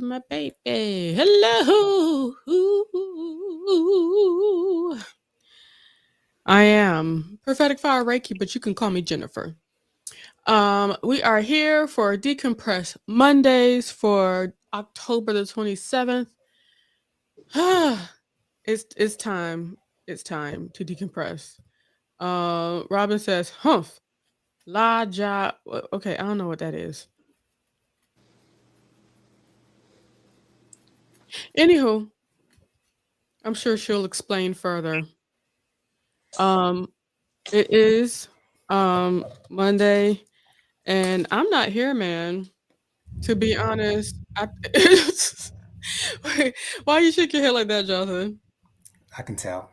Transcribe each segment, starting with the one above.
My baby. Hello. I am Prophetic Fire Reiki, but you can call me Jennifer. We are here for Decompress Mondays for October the 27th. it's time. It's time to decompress. Robin says, humph, la ja. Okay, I don't know what that is. Anywho, I'm sure she'll explain further. Um, it is Monday, and I'm not here, man. To be honest, Wait, why you shake your head like that, Jonathan? I can tell.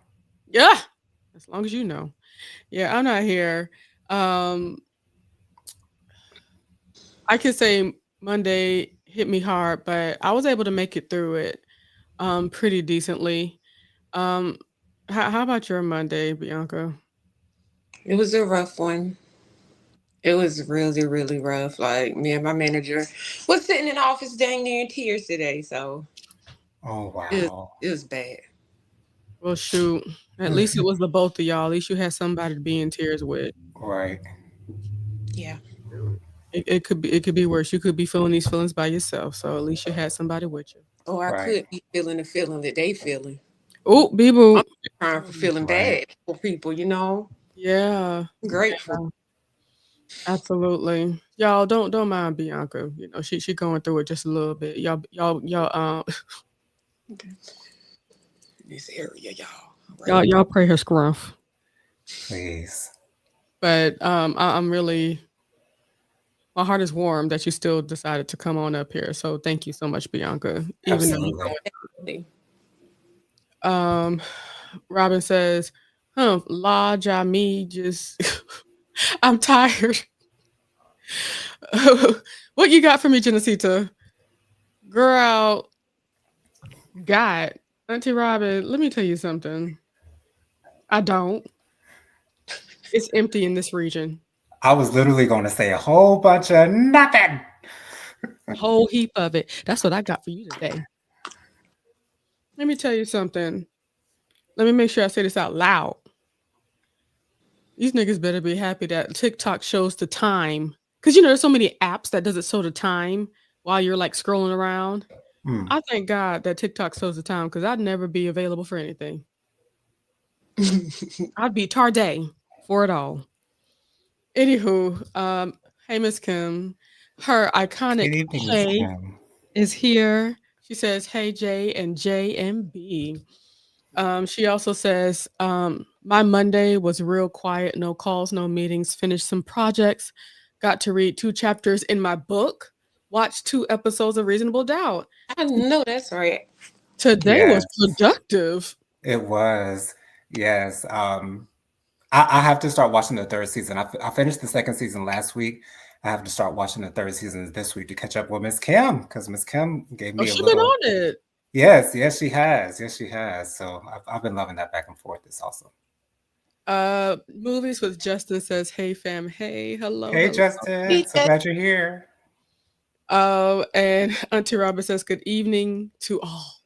Yeah, as long as you know. Yeah, I'm not here. Um, I could say Monday hit me hard, but I was able to make it through it pretty decently. Um, how about your Monday, Bianca? It was a rough one. It was really, really rough. Like me and my manager was sitting in the office dang near in tears today. So Oh it was, wow. it was bad. Well, shoot. At least it was the both of y'all. At least you had somebody to be in tears with. Right. Yeah. Shoot. It could be worse. You could be feeling these feelings by yourself. So at least you had somebody with you. Or I Right. could be feeling the feeling that they feeling. Oh, I'm Bebo. trying for feeling Right. bad for people. Yeah. I'm grateful. Yeah. Absolutely. Y'all don't mind Bianca. She going through it just a little bit. Y'all Okay. This area, y'all. All right. y'all pray her scruff. Please. But I'm really my heart is warm that you still decided to come on up here. So thank you so much, Bianca. Even though you Absolutely. Definitely. Robin says, la ja me just I'm tired. What you got for me, Genesita? Girl, God. Auntie Robin, let me tell you something. I don't. It's empty in this region. I was literally going to say a whole bunch of nothing. Whole heap of it. That's what I got for you today. Let me tell you something. Let me make sure I say this out loud. These niggas better be happy that TikTok shows the time. Cause there's so many apps that doesn't show the time while you're like scrolling around. Mm. I thank God that TikTok shows the time because I'd never be available for anything. I'd be tarday for it all. Anywho, hey Miss Kim, her Good iconic evening, Miss hey Kim. is here. She says, "Hey Jay and J and B." She also says, "My Monday was real quiet. No calls, no meetings. Finished some projects. Got to read 2 chapters in my book. Watched 2 episodes of Reasonable Doubt. I know that's right. Today was Yes, productive. it was. Yes. I have to start watching the third season. I finished the second season last week. I have to start watching the third season this week to catch up with Miss Kim because Miss Kim gave Oh, me a she been little. on it. Yes, she has. Yes, she has. So I've been loving that back and forth. It's awesome. Movies with Justin says, "Hey fam, hey, hello, Hey, hello." Justin. He So said, glad you're here. And Auntie Robert says, "Good evening to all."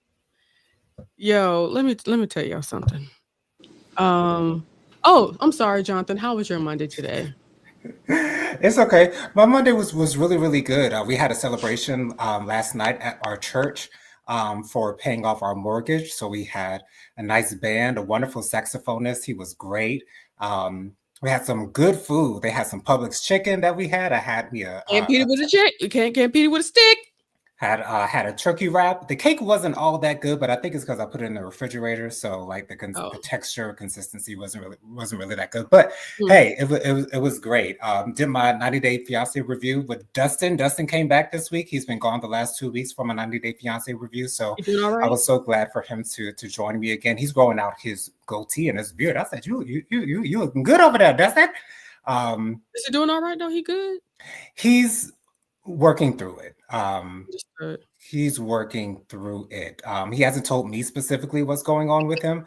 Yo, let me tell y'all something. Um, oh, I'm sorry, Jonathan. How was your Monday today? It's okay. My Monday was really really good. We had a celebration last night at our church for paying off our mortgage. So we had a nice band, a wonderful saxophonist. He was great. We had some good food. They had some Publix chicken that we had. I had me Can't beat it with a chick. You can't beat it with a stick. had a turkey wrap. The cake wasn't all that good, but I think it's because I put it in the refrigerator, so like the Oh, texture consistency wasn't really that good. But mm. hey, it was great. Did my 90-day fiance review with Dustin. Dustin came back this week. He's been gone the last 2 weeks for my 90-day fiance review, so You doing all I right? was so glad for him to join me again. He's growing out his goatee and his beard. I said, you looking good over there, Dustin. Um, Is he doing all right though? He good? he's working through it. Understood. He's working through it. He hasn't told me specifically what's going on with him,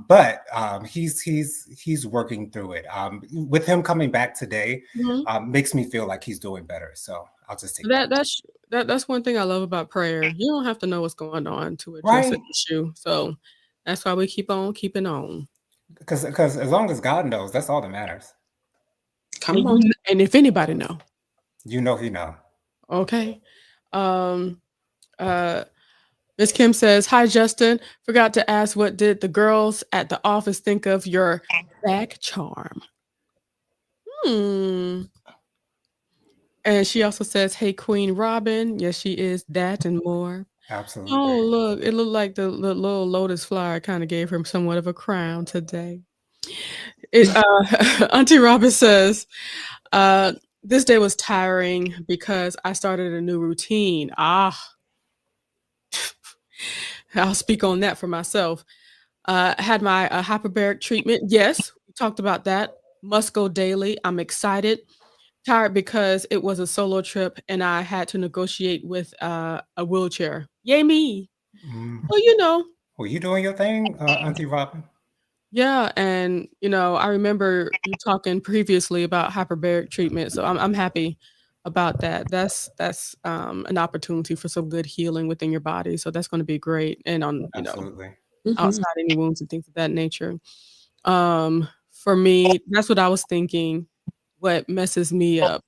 but he's working through it. With him coming back today, Mhm. makes me feel like he's doing better. So I'll just take That that. that's That's one thing I love about prayer. You don't have to know what's going on to address an Right? issue. So that's why we keep on keeping on. Because as long as God knows, that's all that matters. Come on. And if anybody know, You know he know. okay. Um uh Miss Kim says, "Hi Justin. Forgot to ask what did the girls at the office think of your back charm?" Hmm. And she also says, "Hey Queen Robin." Yes, she is that and more. Absolutely. Oh, look, it looked like the little lotus flower kind of gave her somewhat of a crown today. Auntie Robin says, uh, "This day was tiring because I started a new routine." Ah, I'll speak on that for myself. I had my hyperbaric treatment. Yes, we talked about that. Must go daily. I'm excited. Tired because it was a solo trip and I had to negotiate with a wheelchair. Yay me! Mm. Well, you know, Were you doing your thing, Auntie Robin? yeah, and I remember you talking previously about hyperbaric treatment, so I'm happy about that. That's an opportunity for some good healing within your body, so that's going to be great. And on Absolutely. Hmm. outside any wounds and things of that nature. For me, that's what I was thinking. What messes me up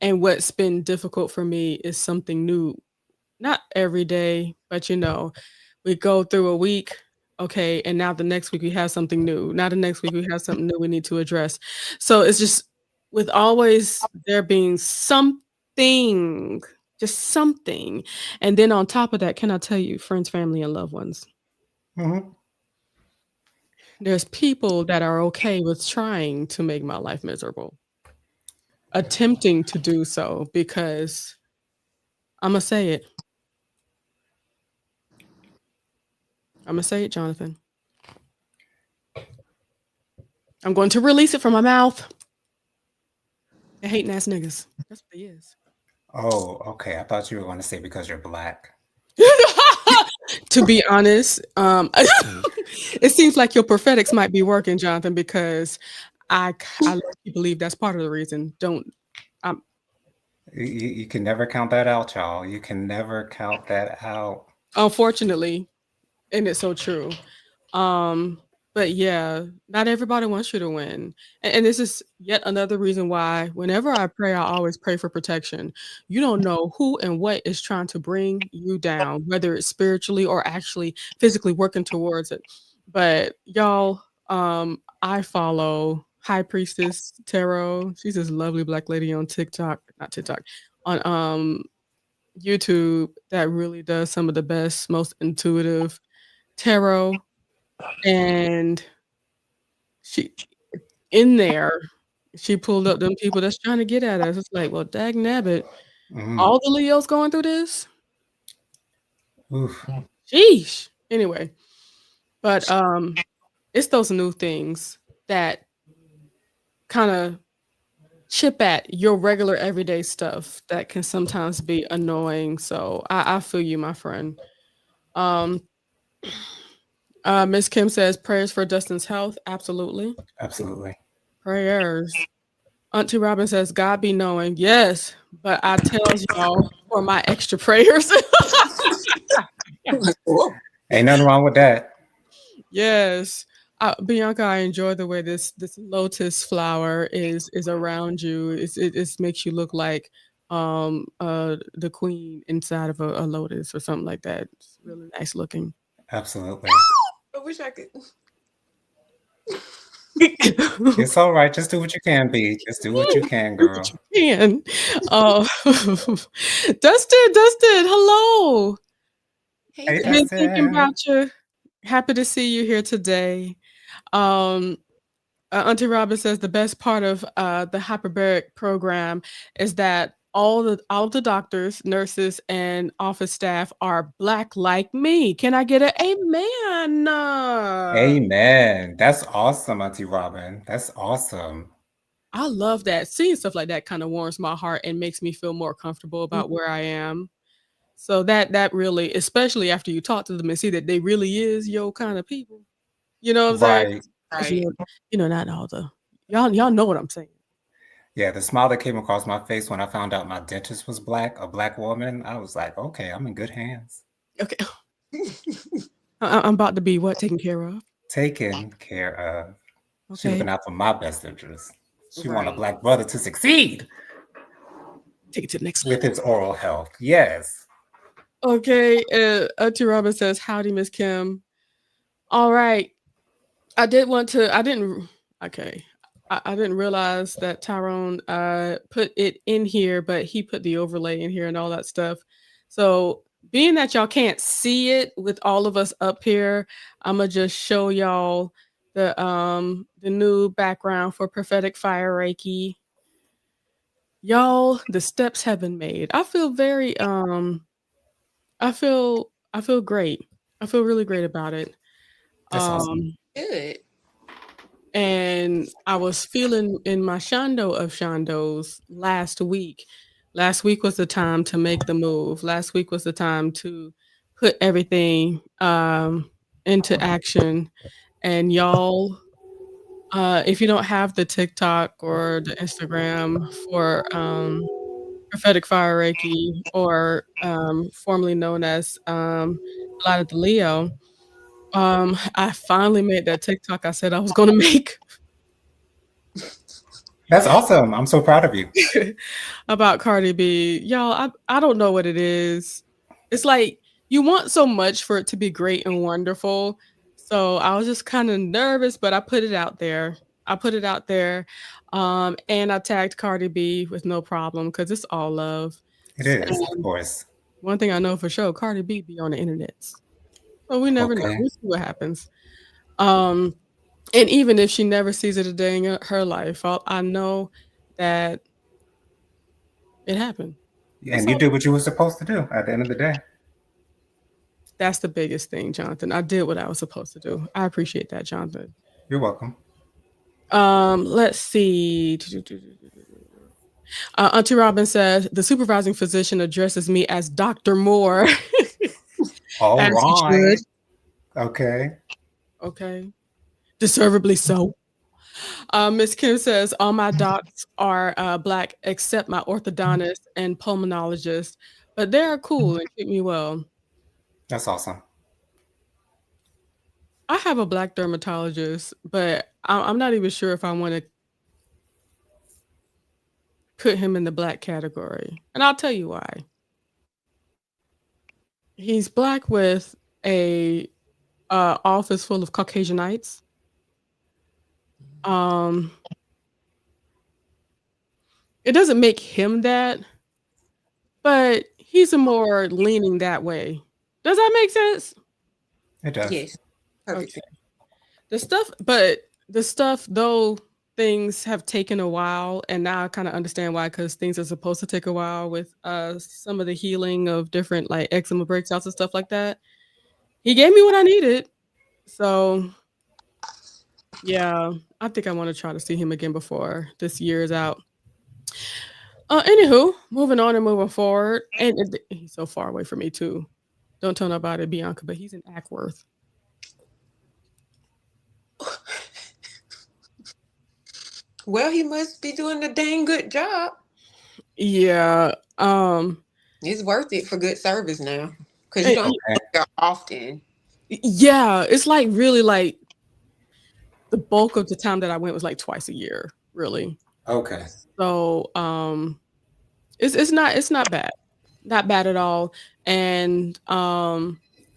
and what's been difficult for me is something new. Not every day, but we go through a week, okay, and now the next week we have something new. Now the next week we have something new we need to address. So it's just with always there being something, just something. And then on top of that, can I tell you, friends, family, and loved ones, Hmm. there's people that are okay with trying to make my life miserable, attempting to do so because I'm going to say it. I'm going to say it, Jonathan. I'm going to release it from my mouth. They're hating ass niggas. That's what they is. Oh, okay. I thought you were going to say because you're black. To be honest, it seems like your prophetics might be working, Jonathan, because I low-key believe that's part of the reason. Don't um, You can never count that out, y'all. You can never count that out. unfortunately, and it's so true. Um, but yeah, not everybody wants you to win. And this is yet another reason why whenever I pray, I always pray for protection. You don't know who and what is trying to bring you down, whether it's spiritually or actually physically working towards it. But y'all, I follow High Priestess Tarot. She's this lovely black lady on TikTok, not TikTok, on YouTube that really does some of the best, most intuitive tarot. And she in there, she pulled up them people that's trying to get at us. It's like, well, dag nabbit, Mm. all the Leos going through this? Oof. Sheesh. Anyway, but it's those new things that kind of chip at your regular everyday stuff that can sometimes be annoying. So I feel you, my friend. Um, Miss Kim says prayers for Dustin's health. Absolutely. Absolutely. Prayers. Auntie Robin says, God be knowing. Yes, but I tells y'all for my extra prayers. Whoa. Ain't nothing wrong with that. Yes. Bianca, I enjoy the way this lotus flower is around you. It makes you look like the queen inside of a lotus or something like that. It's really nice looking. Absolutely. I wish I could. It's all right. Just do what you can, be. Just do what you can, Do what girl. you can. Uh, Dustin, hello. Hey, Hey, Dustin. Been thinking Dustin. about you. Happy to see you here today. Um, Auntie Robin says the best part of the hyperbaric program is that all of the doctors, nurses, and office staff are black like me. Can I get an amen? Amen. That's awesome, Auntie Robin. That's awesome. I love that. Seeing stuff like that kind of warms my heart and makes me feel more comfortable about where I am. So that really, especially after you talk to them and see that they really is your kind of people. You know what I'm saying? Right. 'Cause Right. not all the y'all know what I'm saying. Yeah, the smile that came across my face when I found out my dentist was black, a black woman, I was like, okay, I'm in good hands. Okay. I'm about to be what? Taken care of? Taken care of. She Okay. looking out for my best interest. She want a Right. black brother to succeed Take it to the next with level. his oral health. Yes. Okay. Auntie Robin says, howdy, Miss Kim. All right. I didn't, okay. I didn't realize that Tyrone put it in here, but he put the overlay in here and all that stuff. So being that y'all can't see it with all of us up here, I'm gonna just show y'all the new background for prophetic fire reiki. Y'all, the steps have been made. I feel very I feel great. I feel really great about it. That's awesome. Good. And I was feeling in my shondo of shondos last week. Last week was the time to make the move. Last week was the time to put everything into action. And y'all, if you don't have the TikTok or the Instagram for prophetic fire reiki, or formerly known as Light of the Leo, I finally made that TikTok I said I was going to make. That's awesome. I'm so proud of you. About Cardi B. Y'all, I don't know what it is. It's like you want so much for it to be great and wonderful. So I was just kind of nervous, but I put it out there. I put it out there. And I tagged Cardi B with no problem because it's all love. It is, of And course. one thing I know for sure, Cardi B be on the internet. So we never know. Okay. We'll see what happens. Um, and even if she never sees it a day in her life, I know that it happened. That's And you all. did what you were supposed to do at the end of the day. That's the biggest thing, Jonathan. I did what I was supposed to do. I appreciate that, Jonathan. You're welcome. Let's see. Auntie Robin said the supervising physician addresses me as Dr. Moore, All as he should. right. Okay. Okay, deservedly so. Miss Kim says all my docs are black except my orthodontist and pulmonologist, but they are cool and treat me well. That's awesome. I have a black dermatologist, but I'm not even sure if I want to put him in the black category. And I'll tell you why. He's black with a office full of Caucasianites. Um, it doesn't make him that, but he's a more leaning that way. Does that make sense? It does. Yes. Perfect. Okay. The stuff though, things have taken a while, and now I kind of understand why, because things are supposed to take a while with some of the healing of different like eczema breakouts and stuff like that. He gave me what I needed. So yeah, I think I want to try to see him again before this year is out. Anywho, moving on and moving forward, and he's so far away from me too. Don't tell nobody, Bianca, but he's in Ackworth. Well, he must be doing a dang good job. Yeah. It's worth it for good service now, because you and- don't Okay. go there often. yeah, it's like really like the bulk of the time that I went was like twice a year, really. Okay. So it's not bad. Not bad at all. And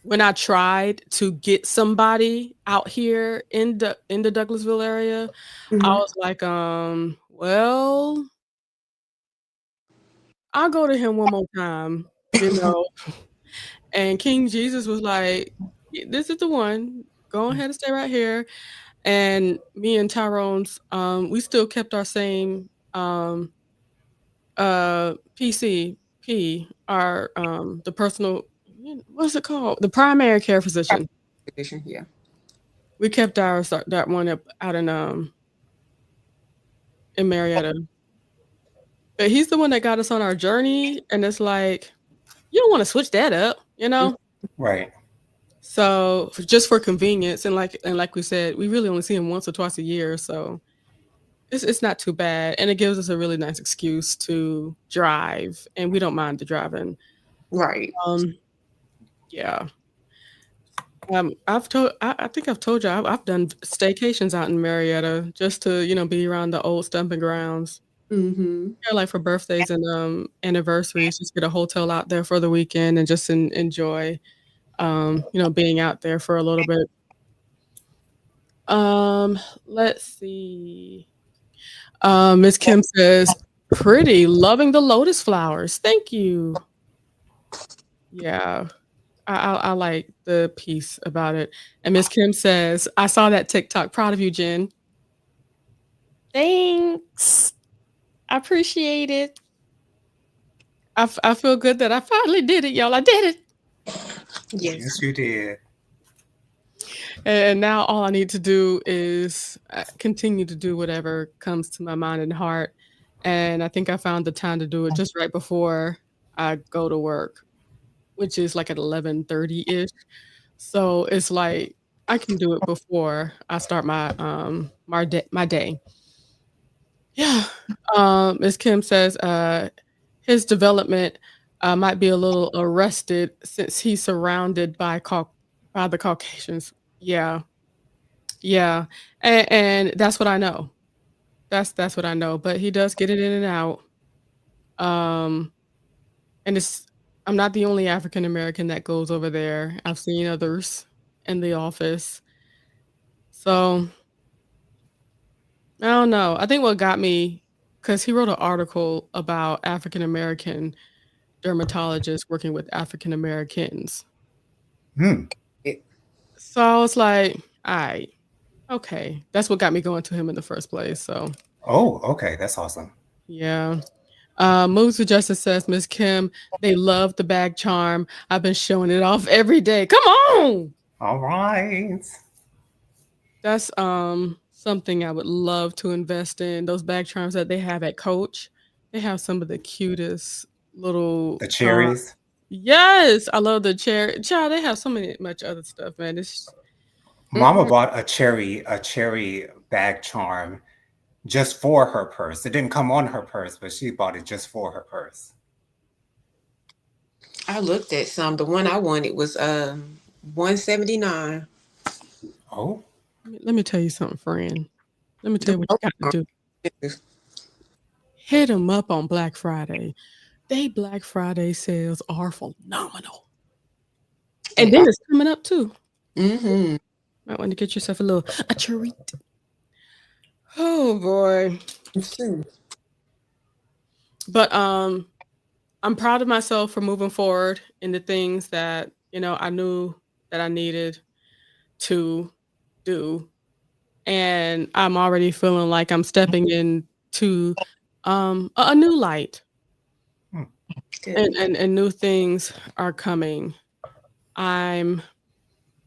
when I tried to get somebody out here in the Douglasville area, I was like, well, I'll go to him one more time, you know. And King Jesus was like, this is the one. Go ahead and stay right here. And me and Tyrone's, we still kept our same PCP, our the personal, what's it called? The primary care physician. Yeah. We kept ours, that one up out in Marietta. But he's the one that got us on our journey, and it's like, you don't want to switch that up, you know? Right. So just for convenience, and like we said, we really only see him once or twice a year, so it's not too bad, and it gives us a really nice excuse to drive, and we don't mind the driving. Right. Um, yeah. I think I've told you I've done staycations out in Marietta just to, be around the old stomping grounds. Mm-hmm. Yeah, like for birthdays and anniversaries, just get a hotel out there for the weekend and just enjoy being out there for a little bit. Um, let's see. Miss Kim says, "Pretty, loving the lotus flowers. Thank you." Yeah, I like the piece about it. And Miss Kim says, "I saw that TikTok. Proud of you, Jen." Thanks. I appreciate it. I feel good that I finally did it, y'all. I did it. Yes. Yes, you did. And now all I need to do is continue to do whatever comes to my mind and heart. And I think I found the time to do it just right before I go to work, which is like at 11:30 ish. So it's like I can do it before I start my day. Yeah. Ms. Kim says his development might be a little arrested since he's surrounded by the Caucasians. Yeah. Yeah, and that's what I know. That's what I know, but he does get it in and out. Um, and it's I'm not the only African American that goes over there. I've seen others in the office. So, I don't know. I think what got me, because he wrote an article about African American dermatologists working with African Americans. Hmm. So I was like, "Alright, okay." That's what got me going to him in the first place, so, Oh, okay. That's awesome. yeah. Moves with Justice says, Miss Kim, they love the bag charm. I've been showing it off every day. Come on. All right. That's something I would love to invest in. Those bag charms that they have at Coach. They have some of the cutest little The cherries. yes, I love the cherry. Child, they have so many much other stuff, man. It's Mama bought a cherry bag charm just for her purse. It didn't come on her purse, but she bought it just for her purse. I looked at some. The one I wanted was 179. Oh, let me tell you something, friend. Let me tell The you what you both got to are do. expensive. Hit them up on Black Friday. They Black Friday sales are phenomenal. And They then are. it's coming up too. Mm-hmm. Might want to get yourself a treat. Oh boy. It's true. But I'm proud of myself for moving forward in the things that, I knew that I needed to do. And I'm already feeling like I'm stepping into a new light, hmm, Good. and new things are coming. I'm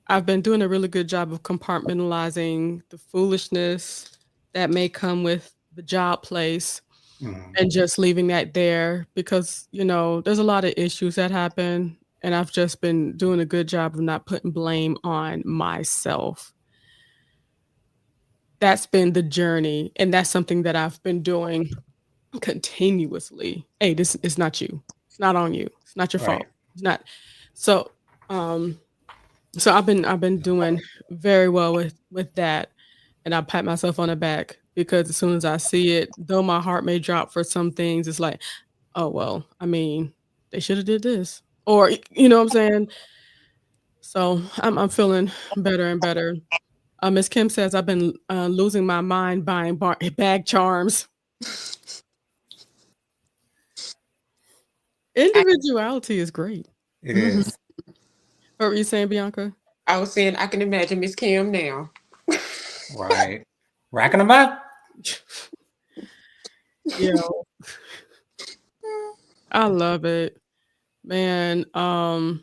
I've been doing a really good job of compartmentalizing the foolishness that may come with the job place hmm, and just leaving that there because, there's a lot of issues that happen. And I've just been doing a good job of not putting blame on myself. That's been the journey. And that's something that I've been doing continuously. Hey, this is not you. It's not on you. It's not your fault. right. It's not. So, um, so I've been doing very well with that, and I pat myself on the back because as soon as I see it, though my heart may drop for some things, it's like, oh well, I mean, they should have did this, or you know what I'm saying. So I'm feeling better and better. Miss Kim says I've been losing my mind buying bag charms. I, Individuality is great. It mhm. is. What were you saying, Bianca? I was saying I can imagine Miss Kim now. Right. Racking them up. Yeah, I love it, man. The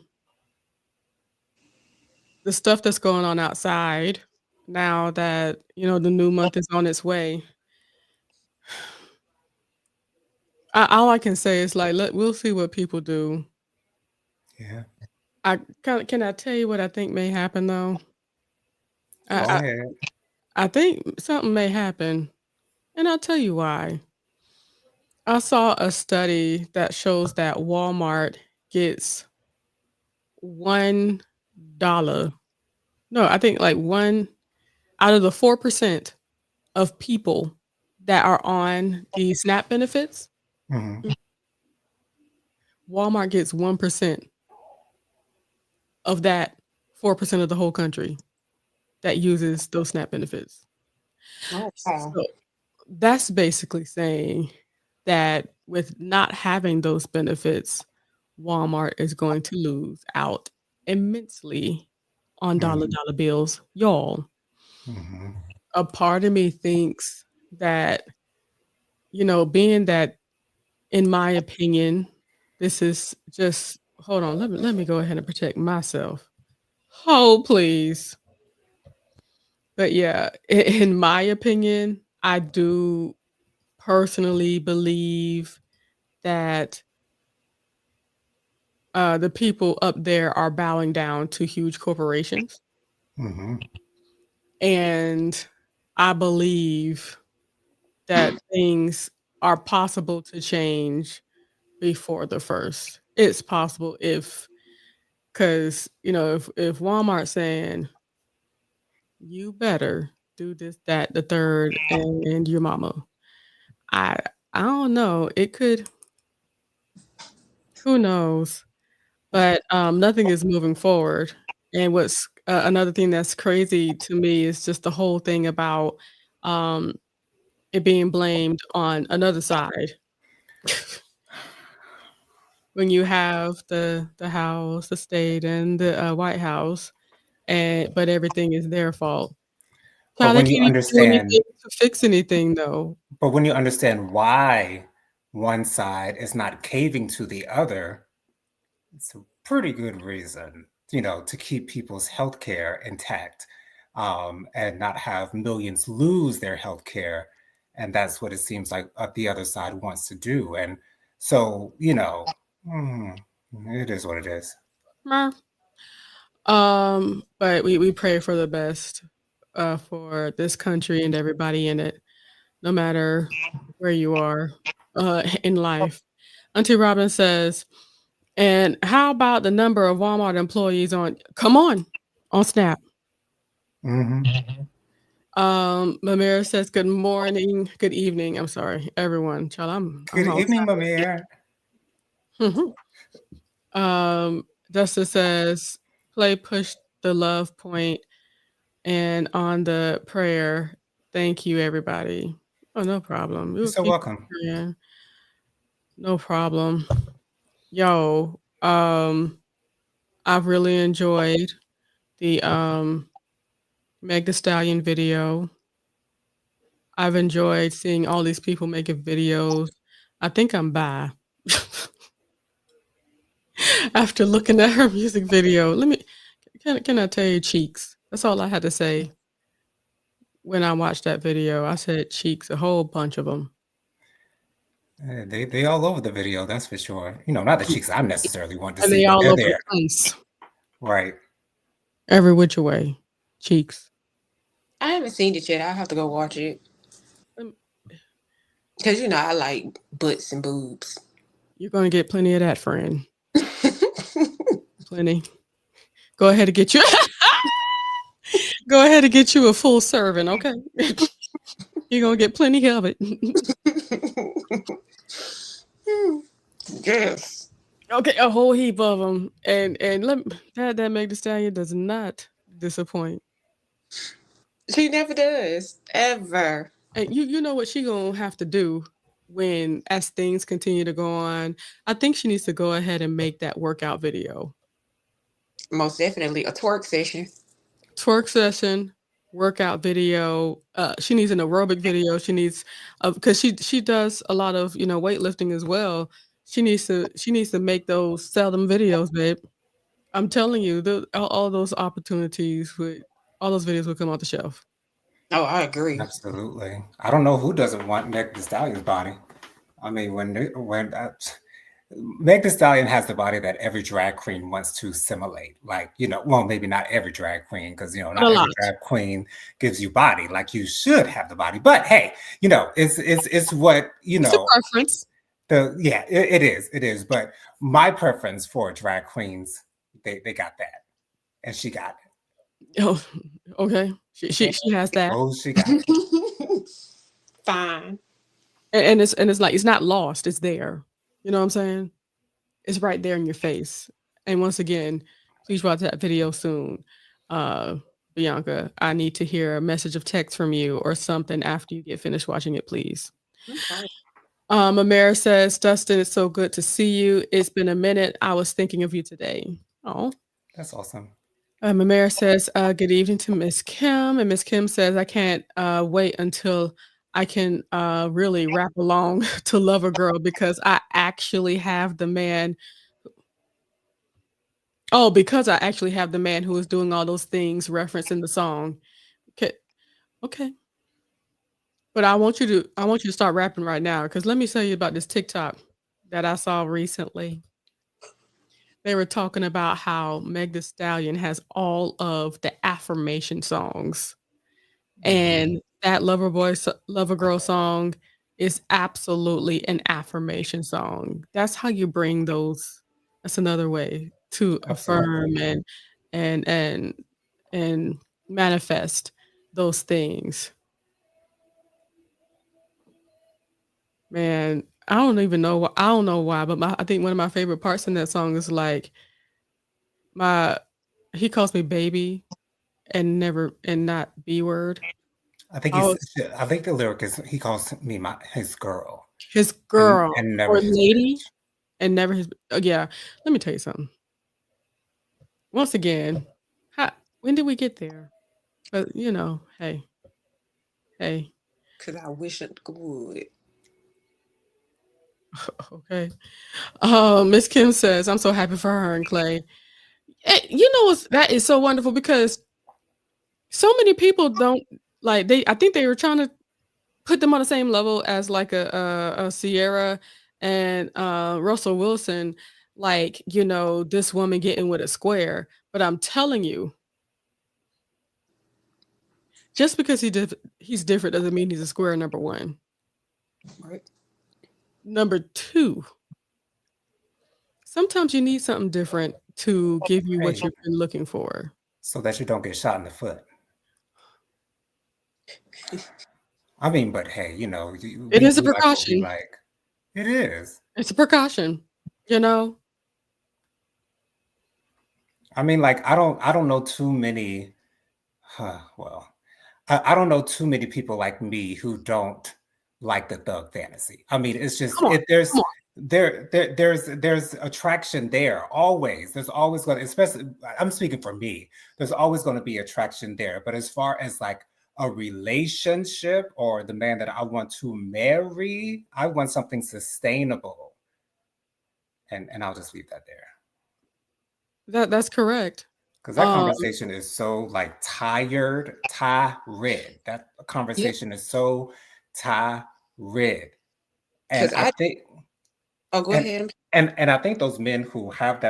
stuff that's going on outside now that the new month is on its way. All I can say is like we'll see what people do. Yeah. Can I tell you what I think may happen though? I Go I, ahead. I think something may happen. And I'll tell you why. I saw a study that shows that Walmart gets $1. No, I think like one out of the 4% of people that are on the SNAP benefits, Hmm. Walmart gets 1% of that 4% of the whole country that uses those SNAP benefits. Oh wow. So that's basically saying that with not having those benefits, Walmart is going to lose out immensely on dollar bills. Y'all, Hmm. a part of me thinks that, being that, in my opinion, this is just hold on, let me go ahead and protect myself. Oh, please. But yeah, in my opinion, I do personally believe that the people up there are bowing down to huge corporations. Hmm. And I believe that things are possible to change before the first. It's possible because, if Walmart's saying, you better do this, that, the third, and your mama, I, I don't know. It could, who knows? But, nothing is moving forward, and what's another thing that's crazy to me is just the whole thing about, um, it being blamed on another side. When you have the House, the state, and the, White House, but everything is their fault. But Child, they when you can't even do understand, anything to fix anything, though. but when you understand why one side is not caving to the other, it's a pretty good reason, to keep people's health care intact, and not have millions lose their health care. And that's what it seems like the other side wants to do. And so, mm, it is what it is. Meh. But we pray for the best, for this country and everybody in it, no matter where you are, in life. Auntie Robin says, "And how about the number of Walmart employees on Snap?" Hmm. Mamira says, "Good morning, good evening." I'm sorry, everyone. Child, I'm Good evening, outside. Mamir. Mhm. Justice says, "Play push the love point and on the prayer. Thank you, everybody." Oh, no problem. You're We'll so keep welcome. praying. No problem. Yo, I've really enjoyed the Meg Thee Stallion video. I've enjoyed seeing all these people making videos. I think I'm bi. After looking at her music video, can I tell you cheeks? That's all I had to say when I watched that video. I said cheeks, a whole bunch of them. They all over the video, that's for sure. Not the cheeks I necessarily want to And see, they but all they're over the there. place. Right. Every which way. Cheeks. I haven't seen it yet. I'll have to go watch it. Um, Cause I like butts and boobs. You're gonna get plenty of that, friend. Plenty. Go ahead and get you go ahead and get you a full serving, okay? You're gonna get plenty of it. Yes. Okay, a whole heap of them. And that Meg Thee Stallion does not disappoint. She never does. Ever. And you know what she gonna have to do when as things continue to go on. I think she needs to go ahead and make that workout video. Most definitely a twerk session. Twerk session, workout video. She needs an aerobic video. She needs because she does a lot of weightlifting as well. She needs to make those sell them videos, babe. I'm telling you, all those opportunities would all those videos would come off the shelf. Oh, I agree. Absolutely. I don't know who doesn't want Meg Thee Stallion's body. I mean, when Meg Thee Stallion has the body that every drag queen wants to simulate. Like, well, maybe not every drag queen, because But a not every lot. drag queen gives you body. Like you should have the body. But hey, it's what, It's a preference. it is. It is. But my preference for drag queens, they got that. And she got it. Oh, okay. She has that. Oh, she got it. Fine. And it's like it's not lost, it's there. You know what I'm saying? It's right there in your face. And once again, please watch that video soon. Uh Bianca, I need to hear a message of text from you or something after you get finished watching it, please. Okay. Amara says, Dustin, it's so good to see you. It's been a minute. I was thinking of you today. Oh. That's awesome. Mamere says, good evening to Miss Kim. And Miss Kim says, I can't wait until I can really rap along to Love a Girl because I actually have the man. Oh, because I actually have the man who is doing all those things referenced in the song. Okay. Okay. But I want you to start rapping right now because let me tell you about this TikTok that I saw recently. They were talking about how Meg Thee Stallion has all of the affirmation songs. Mhm. And that Lover Girl song is absolutely an affirmation song. That's how you bring those that's another way to Absolutely. affirm and and and manifest those things. Man, I don't know why, but I think one of my favorite parts in that song is like my he calls me baby and never and not B word. I was I think the lyric is he calls me his girl his and girl never or his lady bitch. and never his yeah. Let me tell you something. Once again, how when did we get there? But hey, hey, Cause I wish it would. okay. Miss Kim says, I'm so happy for her and Clay. That is so wonderful because so many people don't like they I think they were trying to put them on the same level as like a Sierra and Russell Wilson, like, this woman getting with a square. But I'm telling you, just because he's different doesn't mean he's a square, number one. Right. Number two, sometimes you need something different to give you what Hey, you've been looking for. so that you don't get shot in the foot. I mean, but hey, It is a we like what we precaution. like. It is. It's a precaution, you know? I mean, like I don't know too many. Well, I don't know too many people like me who don't like the thug fantasy. I mean, it's just Come on, come on. there's attraction there always. There's always going to, especially I'm speaking for me. There's always going to be attraction there. But as far as like a relationship or the man that I want to marry, I want something sustainable. And I'll just leave that there. That's correct. Because that Um, conversation is so like tired. That Yeah. conversation is so tired. And Cause I I. think Oh, go and ahead. and I think those men who have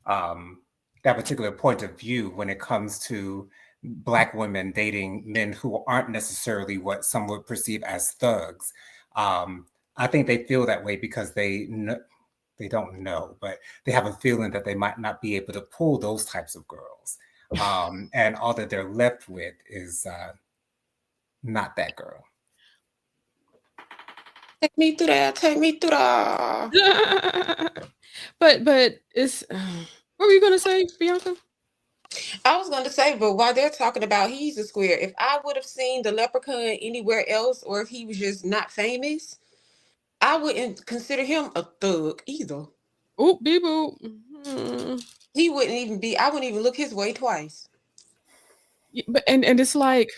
um that particular point of view when it comes to black women dating men who aren't necessarily what some would perceive as thugs, um, I think they feel that way because they don't know, but they have a feeling that they might not be able to pull those types of girls. And all that they're left with is not that girl. Take me through that. Take me through that. but it's what were you gonna say, Bianca? I was going to say, but while they're talking about he's a square, if I would have seen the leprechaun anywhere else, or if he was just not famous, I wouldn't consider him a thug either. Oop, beep, boop. Mhm. He wouldn't even be. I wouldn't even look his way twice. But and it's like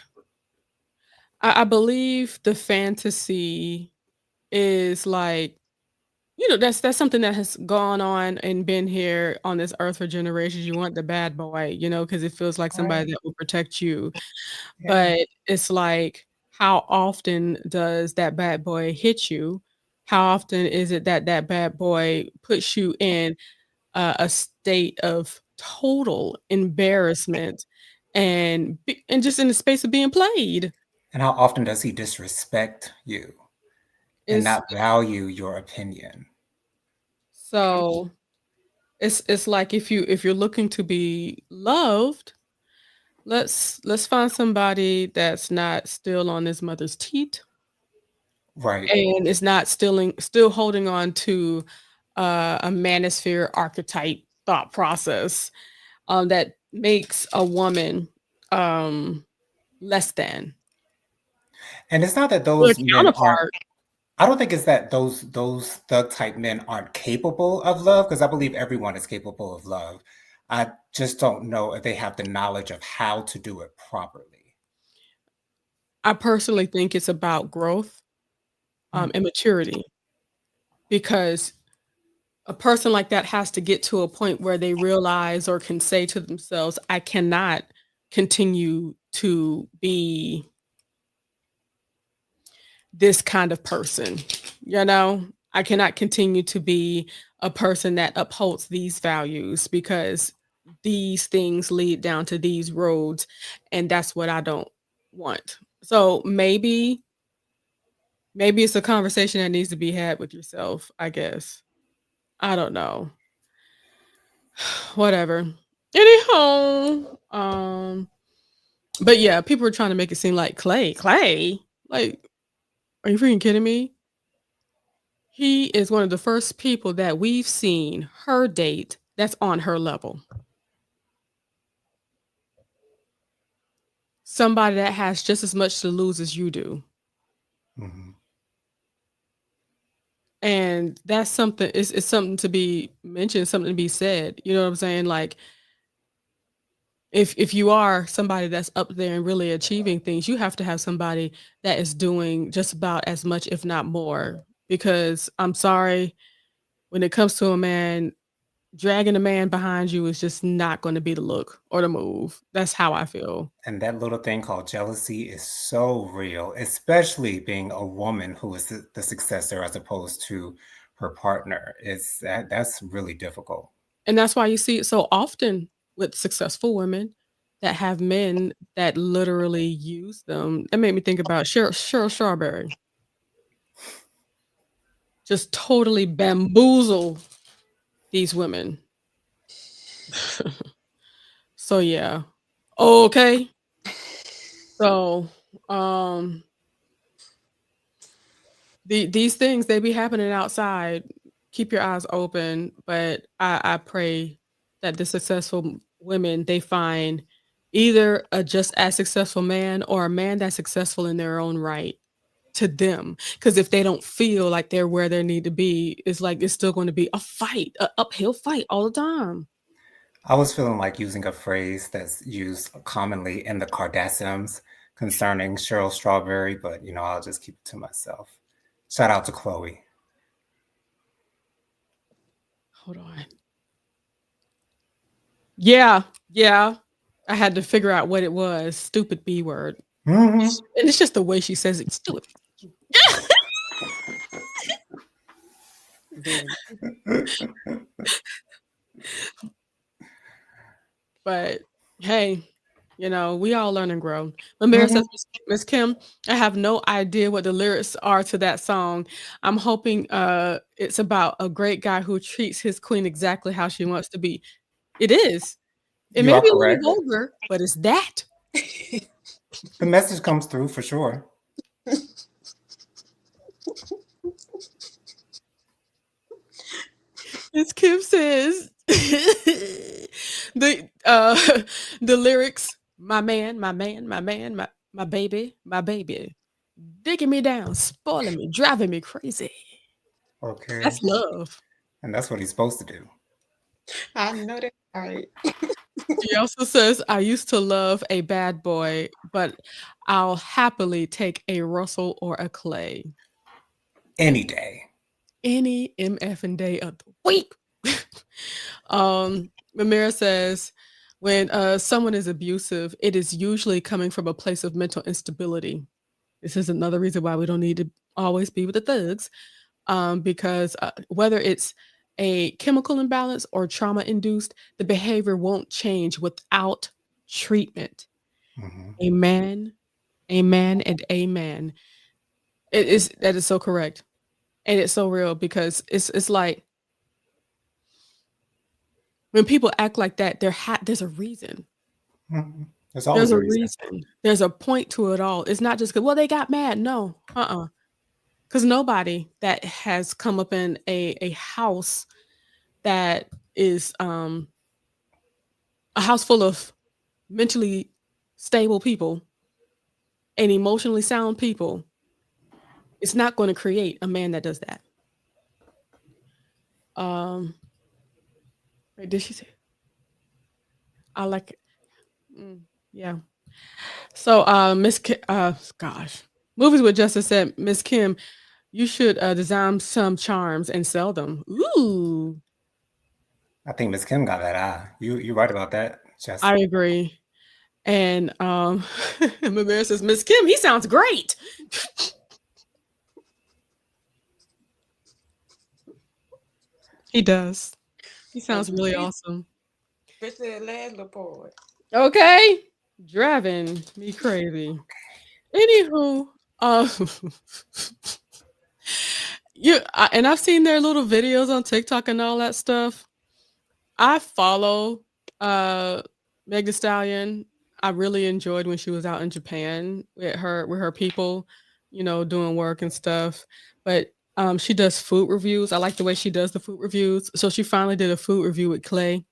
I believe the fantasy is like that's something that has gone on and been here on this earth for generations. You want the bad boy, because it feels like Right. somebody that will protect you. Yeah. But it's like, how often does that bad boy hit you? how often is it that that bad boy puts you in a state of total embarrassment and just in the space of being played? And how often does he disrespect you and It's not value your opinion? so it's like if you're looking to be loved, let's find somebody that's not still on his mother's teat Right. and is not still holding on to a manosphere archetype thought process that makes a woman um, less than And it's not that their those men aren't, counterpart. I don't think it's that those thug type men aren't capable of love, because I believe everyone is capable of love. I just don't know if they have the knowledge of how to do it properly. I personally think it's about growth Mm. and maturity because a person like that has to get to a point where they realize or can say to themselves, I cannot continue to be this kind of person. You know, I cannot continue to be a person that upholds these values because these things lead down to these roads, and that's what I don't want. So maybe it's a conversation that needs to be had with yourself, I guess. I don't know. Whatever. Anyhow, but yeah, people are trying to make it seem like Clay. Like, are you freaking kidding me? He is one of the first people that we've seen her date that's on her level. Somebody that has just as much to lose as you do. Mhm. And that's something it's something to be mentioned, something to be said. You know what I'm saying? Like if you are somebody that's up there and really achieving things, you have to have somebody that is doing just about as much, if not more. Because I'm sorry, when it comes to a man, dragging a man behind you is just not going to be the look or the move. That's how I feel. And that little thing called jealousy is so real, especially being a woman who is the successor as opposed to her partner. That's really difficult. And that's why you see it so often with successful women that have men that literally use them. That made me think about Cheryl Strawberry. Just totally bamboozle these women. So yeah. Okay. So um these things they be happening outside. Keep your eyes open, but I pray that the successful women they find either a just as successful man or a man that's successful in their own right to them. Because if they don't feel like they're where they need to be, it's like it's still going to be a fight, a uphill fight all the time. I was feeling like using a phrase that's used commonly in the Kardashians concerning Cheryl Strawberry, but I'll just keep it to myself. Shout out to Chloe. Hold on. Yeah, yeah. I had to figure out what it was. Stupid B word. Hmm. And it's just the way she says it. Stupid. But hey, we all learn and grow. Mamira says, Hmm. Miss Kim, I have no idea what the lyrics are to that song. I'm hoping it's about a great guy who treats his queen exactly how she wants to be. It is. It You may are be a little correct. vulgar, but it's that. The message comes through for sure. Miss Kim says the the lyrics, my man, my man, my man, my baby, my baby, digging me down, spoiling me, driving me crazy. Okay. That's love. And that's what he's supposed to do. I know that's right. She also says, I used to love a bad boy, but I'll happily take a Russell or a Clay Any day. any MF and day of the week. Mamira says, when someone is abusive, it is usually coming from a place of mental instability. This is another reason why we don't need to always be with the thugs. because whether it's a chemical imbalance or trauma induced, the behavior won't change without treatment. Mhm. Amen, amen, and amen. It is that is so correct, and it's so real because it's like when people act like that, there's a reason. Mhm. There's There's always a a reason. reason. There's a point to it all. It's not just 'cause, well, they got mad. No, because nobody that has come up in a house that is a house full of mentally stable people and emotionally sound people, it's not going to create a man that does that. Um, wait, did she say? I like it. Mm, yeah. So, gosh, movies with Justice said, Miss Kim, you should design some charms and sell them. Ooh, I think Miss Kim got that eye. You're right about that, Jess. I agree. And Mabel says, Miss Kim, he sounds great. He does. He sounds really awesome. Especially that last little part. Okay, driving me crazy. Anywho, uh, and I've seen their little videos on TikTok and all that stuff. I follow uh Meg Thee Stallion. I really enjoyed when she was out in Japan with her people, doing work and stuff. But she does food reviews. I like the way she does the food reviews. So she finally did a food review with Clay.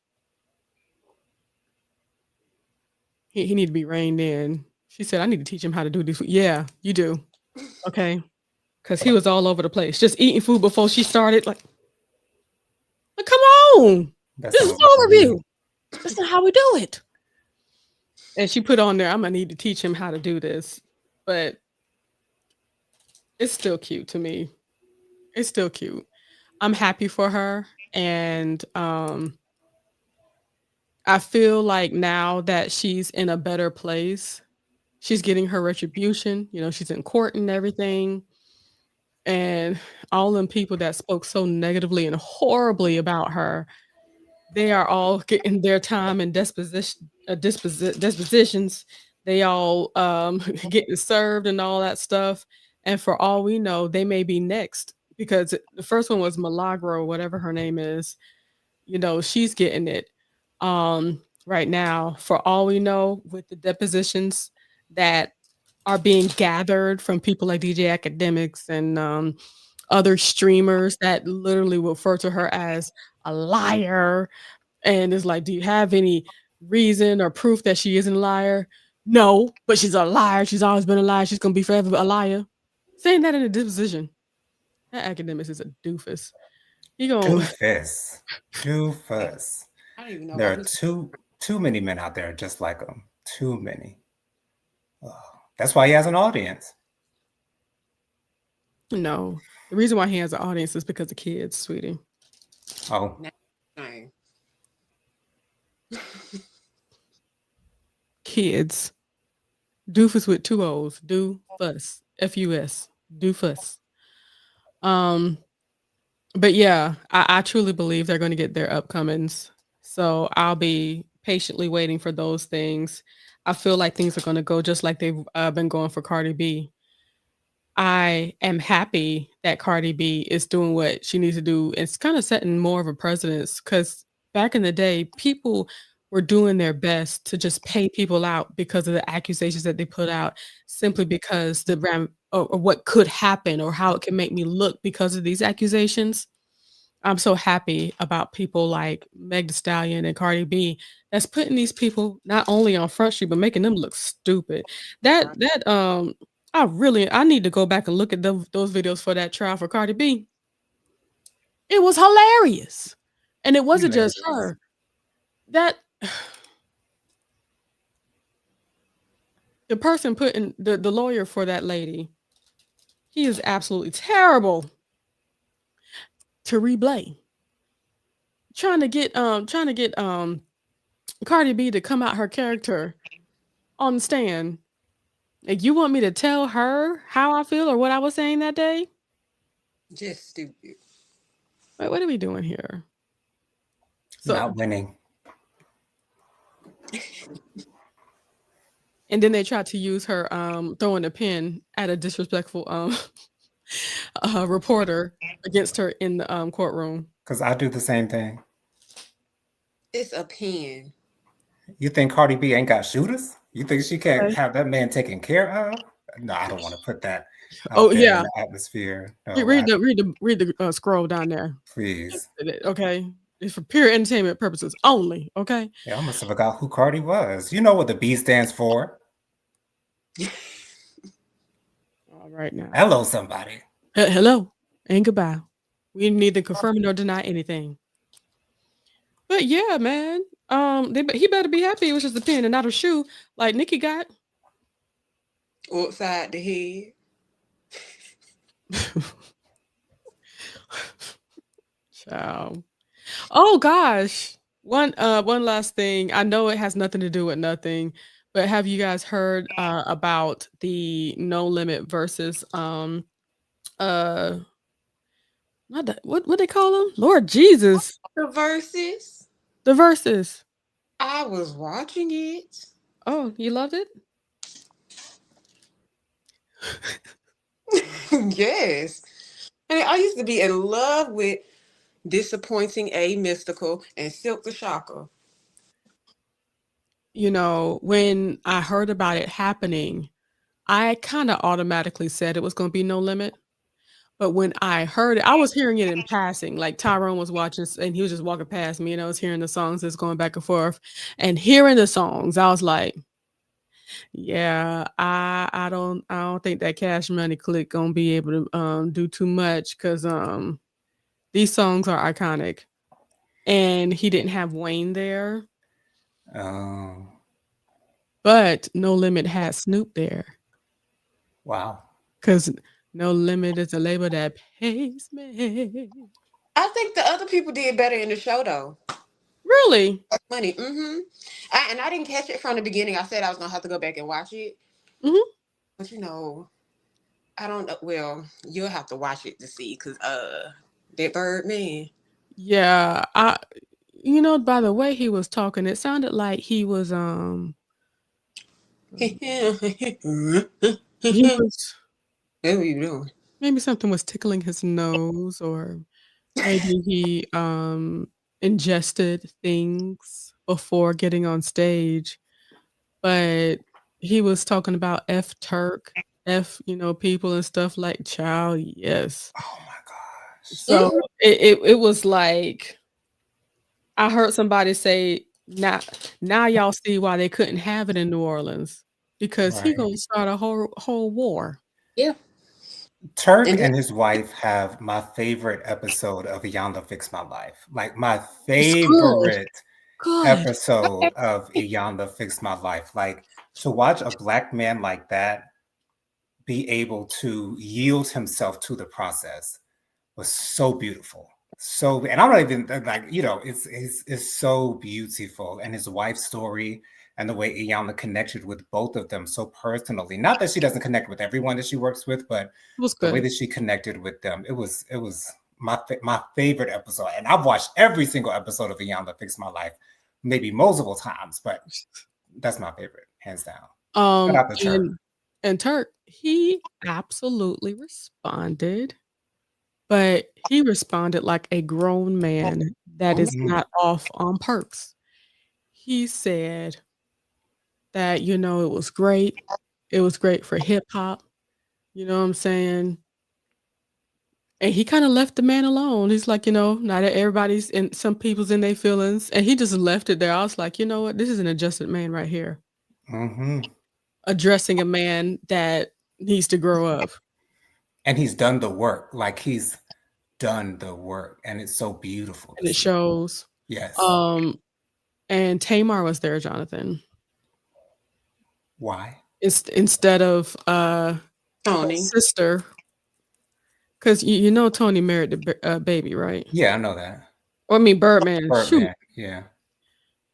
He need to be reined in. She said, I need to teach him how to do this. Yeah, you do. Okay. Cause he was all over the place, just eating food before she started. Like, come on. That's This not is what we food do. review. That's not how we do it. And she put on there, I'm gonna need to teach him how to do this. But it's still cute to me. It's still cute. I'm happy for her. And I feel like now that she's in a better place, she's getting her retribution. She's in court and everything. And all them people that spoke so negatively and horribly about her, they are all getting their time and dispositions. They all getting served and all that stuff. And for all we know, they may be next because the first one was Milagro, whatever her name is. She's getting it right now. For all we know, with the depositions that are being gathered from people like DJ Academics and other streamers that literally refer to her as a liar, and it's like, do you have any reason or proof that she isn't a liar? No, but she's a liar. She's always been a liar. She's gonna be forever a liar. Saying that in a disposition. That academics is a doofus. He gonna Doofus. Doofus. I don't even know There why are he's too many men out there just like him. Too many. Ugh. That's why he has an audience. no. The reason why he has an audience is because of kids, sweetie. Oh, not saying. Kids. Doofus with two O's. Doofus. F-U-S. Doofus. Um, but yeah, I truly believe they're gonna get their upcomings. So I'll be patiently waiting for those things. I feel like things are gonna go just like they've been going for Cardi B. I am happy that Cardi B is doing what she needs to do. It's kind of setting more of a precedence because back in the day, people were doing their best to just pay people out because of the accusations that they put out, simply because or what could happen or how it can make me look because of these accusations. I'm so happy about people like Meg Thee Stallion and Cardi B that's putting these people not only on Front Street, but making them look stupid. I need to go back and look at those videos for that trial for Cardi B. It was hilarious. And it wasn't just hilarious. her. That the person putting the lawyer for that lady, he is absolutely terrible. To Blay. Trying to get Cardi B to come out her character on the stand. Like, you want me to tell her how I feel or what I was saying that day? Just stupid. Wait, what are we doing here? So, Not winning. and then they tried to use her throwing a pin at a disrespectful reporter against her in the courtroom. Because I do the same thing. It's a pen. You think Cardi B ain't got shooters? You think she can't Okay. have that man taken care of? No, I don't want to put that Oh out there in yeah, the atmosphere. read, No, read the read the read the scroll down there. please. Okay, it's for pure entertainment purposes only. Okay. Yeah, I must have forgot who Cardi was. You know what the B stands for? All right now. Hello, somebody. Hello and goodbye. We neither confirm nor deny anything. But yeah, man. He better be happy it was just a pin and not a shoe like Nikki got. Upside the head. Ciao. Oh gosh. One last thing. I know it has nothing to do with nothing, but have you guys heard about the No Limit versus uh not the, what they call them? Lord Jesus. The verses. The verses. I was watching it. Oh, you loved it? Yes. And I used to be in love with Disappointing A Mystical and Silk the Shocker. You know, when I heard about it happening, I kind of automatically said it was going to be No Limit. But when I heard it, I was hearing it in passing. Like Tyrone was watching and he was just walking past me and I was hearing the songs that's going back and forth. And hearing the songs, I was like, yeah, I don't think that Cash Money clique gonna be able to do too much because these songs are iconic. And he didn't have Wayne there, Oh, but No Limit had Snoop there. wow. Because No Limit is a label that pays me. I think the other people did better in the show though. Really? Money. Mm-hmm. And I didn't catch it from the beginning. I said I was gonna have to go back and watch it. Hmm. But I don't know. Well, you'll have to watch it to see because that bird man. Yeah. By the way he was talking, it sounded like he was he What was are you doing? maybe something was tickling his nose or maybe he ingested things before getting on stage. But he was talking about F Turk, F, people and stuff like child, yes. Oh my gosh. So it was like I heard somebody say now y'all see why they couldn't have it in New Orleans because he Right. gonna start a whole war. Yeah. Turk And and his wife have my favorite episode of Iyanla Fix My Life. Like my It's good, favorite good. episode of Iyanla Fix My Life. Like to watch a black man like that be able to yield himself to the process was so beautiful. So, and I'm not even like, it's so beautiful. And his wife's story and the way Iyanla connected with both of them so personally. Not that she doesn't connect with everyone that she works with, but It was the way good. that she connected with them, it was my favorite episode. And I've watched every single episode of Iyanla Fix My Life, maybe multiple times, but that's my favorite, hands down. Shout Um, out to Turk. and Turk, he absolutely responded, but he responded like a grown man that is Mhm. not off on perks. He said that, it was great. It was great for hip hop. You know what I'm saying? And he kinda left the man alone. He's like, not everybody's in some people's in their feelings, and he just left it there. I was like, "You know what? This is an adjusted man right here, Mhm. addressing a man that needs to grow up." And he's done the work. Like he's done the work, and it's so beautiful to And it see. shows. Yes. Um, and Tamar was there, Jonathan, Why? instead of, her Tony. sister, 'cause you know Tony married the Baby, right? Yeah, I know that. Or I mean, Birdman, shoot, Birdman. Yeah.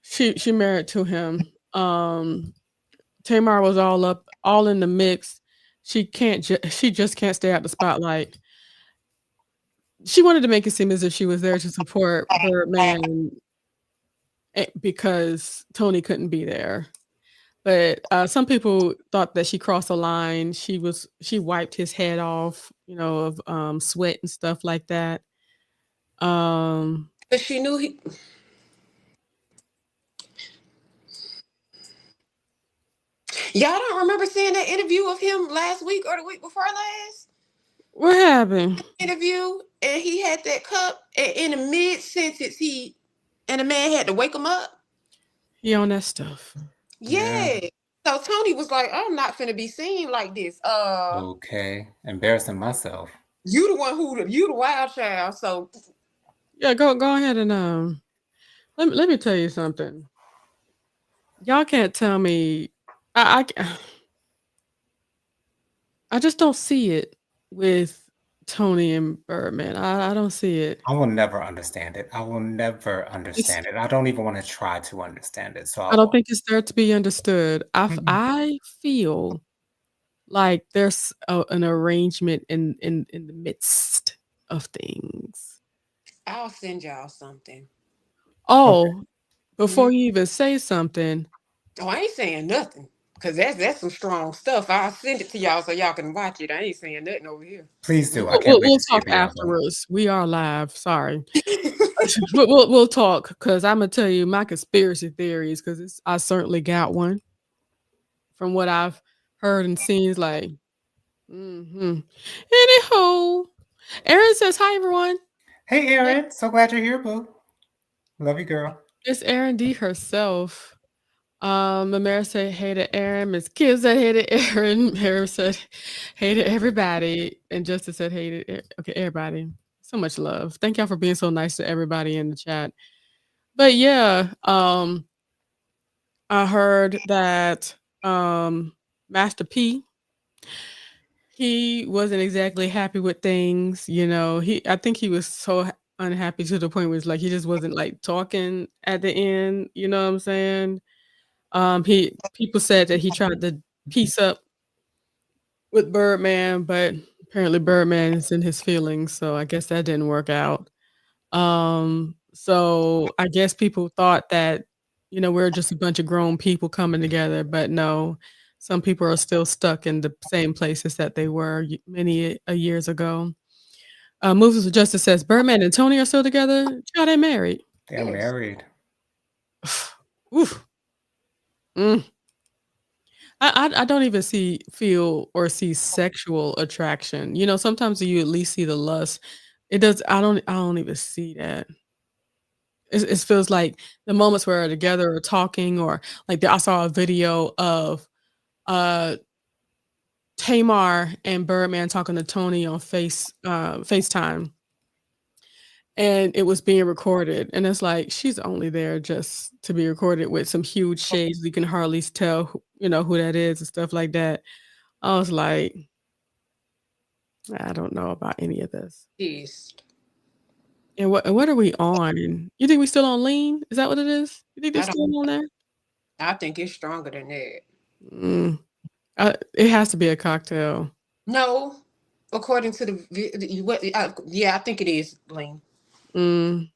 she married to him. Tamar was all in the mix. She just can't stay out the spotlight. she wanted to make it seem as if she was there to support Birdman because Tony couldn't be there. But some people thought that she crossed the line. She wiped his head off, of sweat and stuff like that. Um, But she knew he. Y'all don't remember seeing that interview of him last week or the week before last? what happened? Interview, and he had that cup, and in the mid sentence, and the man had to wake him up. He on that stuff. Yeah. Yeah. So Tony was like, "I'm not finna be seen like this. Okay. Embarrassing myself. You the one you the wild child. So Yeah, go ahead and let me tell you something. Y'all can't tell me. I just don't see it with Tony and Birdman. I don't see it. I will never understand it. I will never It's understand it. I don't even want to try to understand it. I don't So think it's there to be understood. mm-mm. I feel like there's an arrangement in the midst of things. I'll send y'all something. Okay. Oh, Mhm. before you even say something, Oh, I ain't saying nothing. Cause that's some strong stuff. I'll send it to y'all so y'all can watch it. I ain't saying nothing over here. Please do. I we'll, can't we'll, wait we'll to see talk the album. afterwards. We are live. Sorry. We'll talk because I'm gonna tell you my conspiracy theories because I certainly got one from what I've heard and seen. It's like, Anyhow, Erin says hi everyone. Hey, Hey, Erin. So glad you're here, boo. Love you, girl. It's Erin D herself. Mamera said hey to Erin. Miss Kim said hey to Erin. Erin said hey to everybody, and Justice said hey to okay everybody. So much love. Thank y'all for being so nice to everybody in the chat. But yeah, I heard that Master P, he wasn't exactly happy with things, I think he was so unhappy to the point where it's like he just wasn't like talking at the end, you know what I'm saying? He People said that he tried to piece up with Birdman, but apparently Birdman is in his feelings, so I guess that didn't work out. So I guess people thought that, we're just a bunch of grown people coming together, but no, some people are still stuck in the same places that they were many years ago. Movies with Justice says Birdman and Tony are still together. Child, they married. They're yes. married. Oof. Mm. I don't even feel or see sexual attraction. Sometimes you at least see the lust. It does. I don't even see that. It feels like the moments where they're together or talking or like I saw a video of uh Tamar and Birdman talking to Tony on FaceTime, and it was being recorded, and it's like she's only there just to be recorded with some huge shades. You can hardly tell who that is and stuff like that. I was like, I don't know about any of this. Yes. And what are we on? You think we still on lean? Is that what it is? You think they're I don't. still on there? I think it's stronger than that. Mm, it has to be a cocktail. No, according to what? Yeah, I think it is lean. Mm,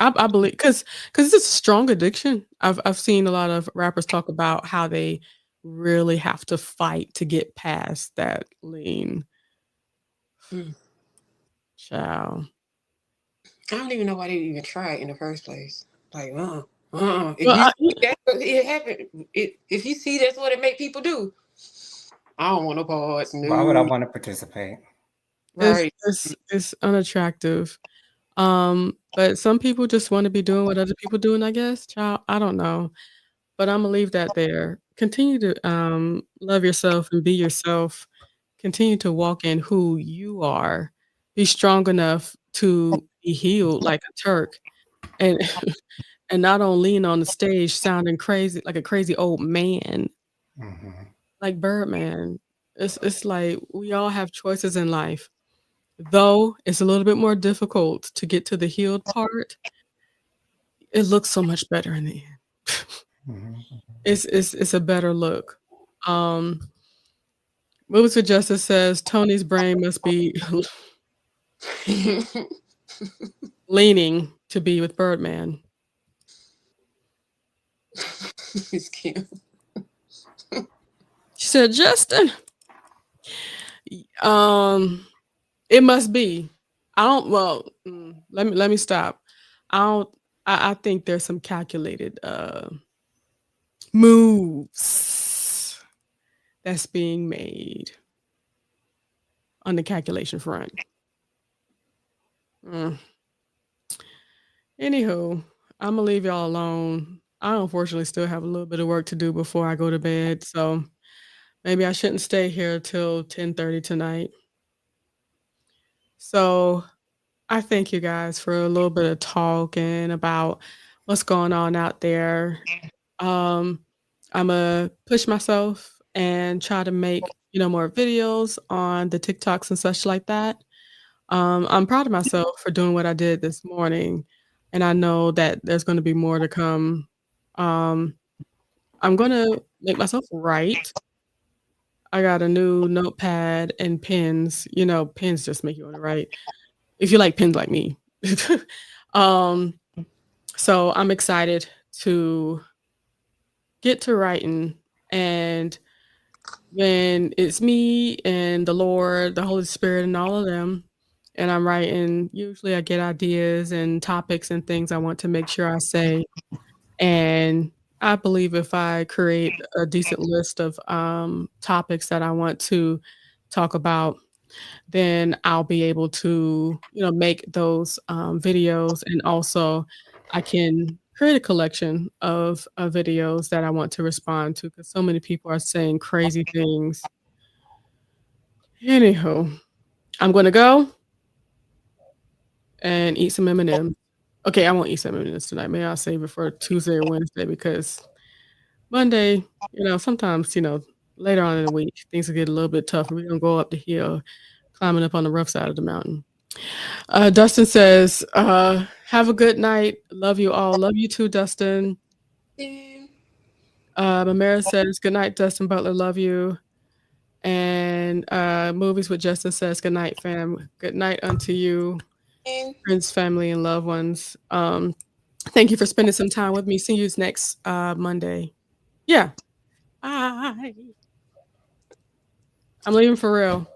I believe because it's a strong addiction. I've seen a lot of rappers talk about how they really have to fight to get past that lean. Mm. Child. I don't even know why they even try it in the first place. Like, if Well, you see that's what it happened, if you see that's what it make people do, I don't want no parts. Why would I No, want to participate? it's right? it's unattractive. But some people just want to be doing what other people doing, I guess. Child, I don't know. But Imma leave that there. Continue to, love yourself and be yourself. Continue to walk in who you are. Be strong enough to be healed like a Turk, and and not on lean on the stage sounding crazy like a crazy old man, Hmm. like Birdman. It's like we all have choices in life. Though it's a little bit more difficult to get to the healed part, it looks so much better in the end. Hmm. It's a better look. Um, Moves with Justice says Tony's brain must be leaning to be with Birdman. It's cute. She said, Justin, um, it must be. I don't. Well, let me stop. I don't. I think there's some calculated moves that's being made on the calculation front. Mm. Anywho, I'm gonna leave y'all alone. I unfortunately still have a little bit of work to do before I go to bed, so maybe I shouldn't stay here till 10:30 tonight. So I thank you guys for a little bit of talking about what's going on out there. Um, Imma push myself and try to make, more videos on the TikToks and such like that. I'm proud of myself for doing what I did this morning, and I know that there's gonna be more to come. Um, I'm gonna make myself write. I got a new notepad and pens. Pens just make you wanna write, if you like pens like me. Um, so I'm excited to get to writing, and when it's me and the Lord, the Holy Spirit, and all of them, and I'm writing, usually I get ideas and topics and things I want to make sure I say. And I believe if I create a decent list of topics that I want to talk about, then I'll be able to, make those videos. And also, I can create a collection of videos that I want to respond to because so many people are saying crazy things. Anywho, I'm gonna go and eat some M&Ms. Okay, I won't eat some M&Ms tonight. Maybe I'll save it for Tuesday or Wednesday because Monday, sometimes, later on in the week, things will get a little bit tougher. We're gonna go up the hill, climbing up on the rough side of the mountain. Dustin says, have a good night. Love you all. Love you too, Dustin. Yeah. Mamera says, good night, Dustin Butler. Love you. And Movies with Justin says, good night, fam. Good night unto you, And friends, family, and loved ones. Thank you for spending some time with me. See you next Monday. Yeah. Bye. I'm leaving for real.